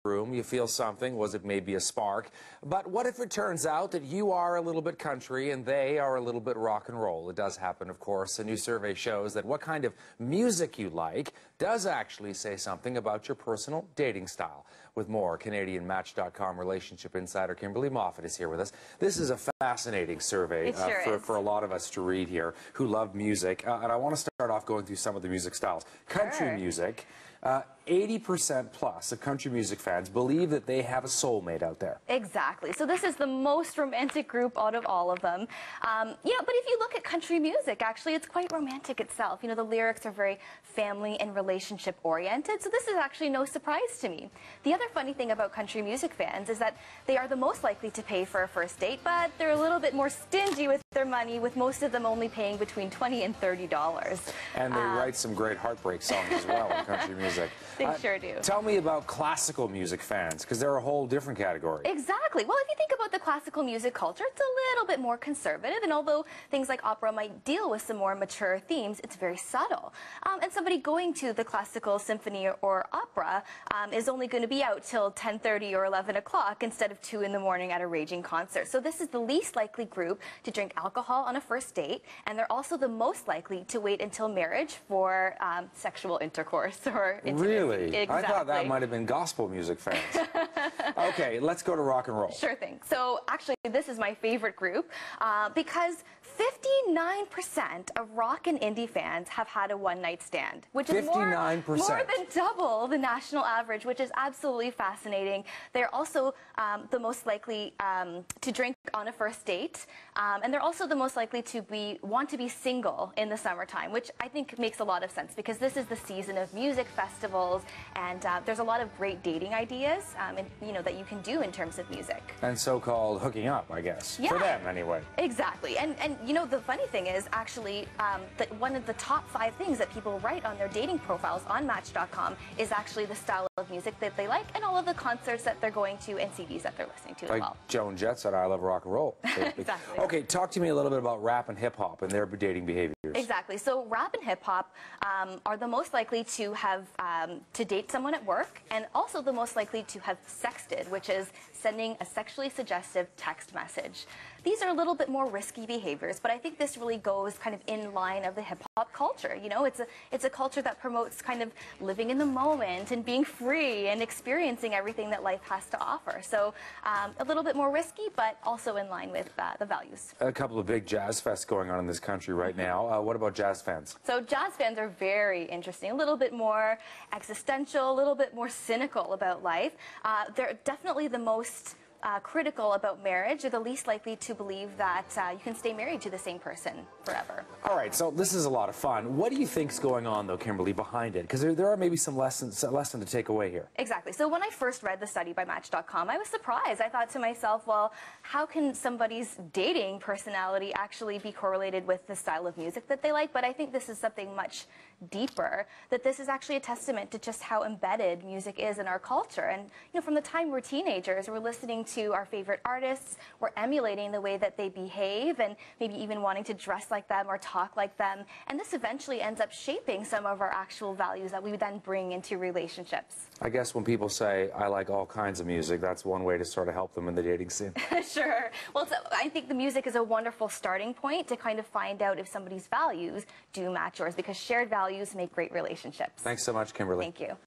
room, you feel something, was it maybe a spark? But what if it turns out that you are a little bit country and they are a little bit rock and roll? It does happen, of course. A new survey shows that what kind of music you like does actually say something about your personal dating style. With more, CanadianMatch.com relationship insider Kimberly Moffit is here with us. This is a fascinating survey for a lot of us to read here who love music. And I want to start off going through some of the music styles. Country music. 80% plus of country music fans believe that they have a soulmate out there. Exactly. So this is the most romantic group out of all of them. But if you look at country music, actually, it's quite romantic itself. The lyrics are very family and relationship oriented, so this is actually no surprise to me. The other funny thing about country music fans is that they are the most likely to pay for a first date, but they're a little bit more stingy with their money, with most of them only paying between $20 and $30. And they write some great heartbreak songs as well in country music. They sure do. Tell me about classical music fans, because they're a whole different category. Exactly. Well, if you think about the classical music culture, it's a little bit more conservative, and although things like opera might deal with some more mature themes, it's very subtle. And somebody going to the classical symphony or opera is only going to be out till 10:30 or 11 o'clock instead of 2 in the morning at a raging concert. So this is the least likely group to drink alcohol on a first date, and they're also the most likely to wait until marriage for sexual intercourse or intimacy. Really? Exactly. I thought that might have been gospel music fans. Okay, let's go to rock and roll. Sure thing. So actually, this is my favorite group because 59% of rock and indie fans have had a one-night stand, which is more than double the national average, which is absolutely fascinating. They're also the most likely to drink on a first date, and they're also the most likely to want to be single in the summertime, which I think makes a lot of sense because this is the season of music festivals, and there's a lot of great dating ideas, that you can do in terms of music. And so-called hooking up, I guess. Yeah. For them, anyway. Exactly. And the funny thing is actually that one of the top 5 things that people write on their dating profiles on Match.com is actually the style of music that they like and all of the concerts that they're going to and CDs that they're listening to as well. Joan Jett said, I love rock and roll. Exactly. Okay, talk to me a little bit about rap and hip-hop and their dating behaviors. Exactly. So rap and hip-hop are the most likely to have to date someone at work, and also the most likely to have sexted, which is sending a sexually suggestive text message. These are a little bit more risky behaviors, but I think this really goes kind of in line of the hip-hop culture. It's a culture that promotes kind of living in the moment and being free and experiencing everything that life has to offer. So a little bit more risky, but also in line with the values. A couple of big jazz fests going on in this country right now. What about jazz fans? So jazz fans are very interesting, a little bit more existential, a little bit more cynical about life. They're definitely the most critical about marriage. They're the least likely to believe that you can stay married to the same person forever. All right, so this is a lot of fun. What do you think's going on, though, Kimberly, behind it? Because there are maybe some lesson to take away here. Exactly. So when I first read the study by Match.com, I was surprised. I thought to myself, well, how can somebody's dating personality actually be correlated with the style of music that they like? But I think this is something much deeper, that this is actually a testament to just how embedded music is in our culture. And from the time we're teenagers, we're listening to our favorite artists, we're emulating the way that they behave and maybe even wanting to dress like them or talk like them, and this eventually ends up shaping some of our actual values that we would then bring into relationships. I guess when people say, I like all kinds of music, that's one way to sort of help them in the dating scene. Sure. Well, I think the music is a wonderful starting point to kind of find out if somebody's values do match yours, because shared values make great relationships. Thanks so much, Kimberly. Thank you.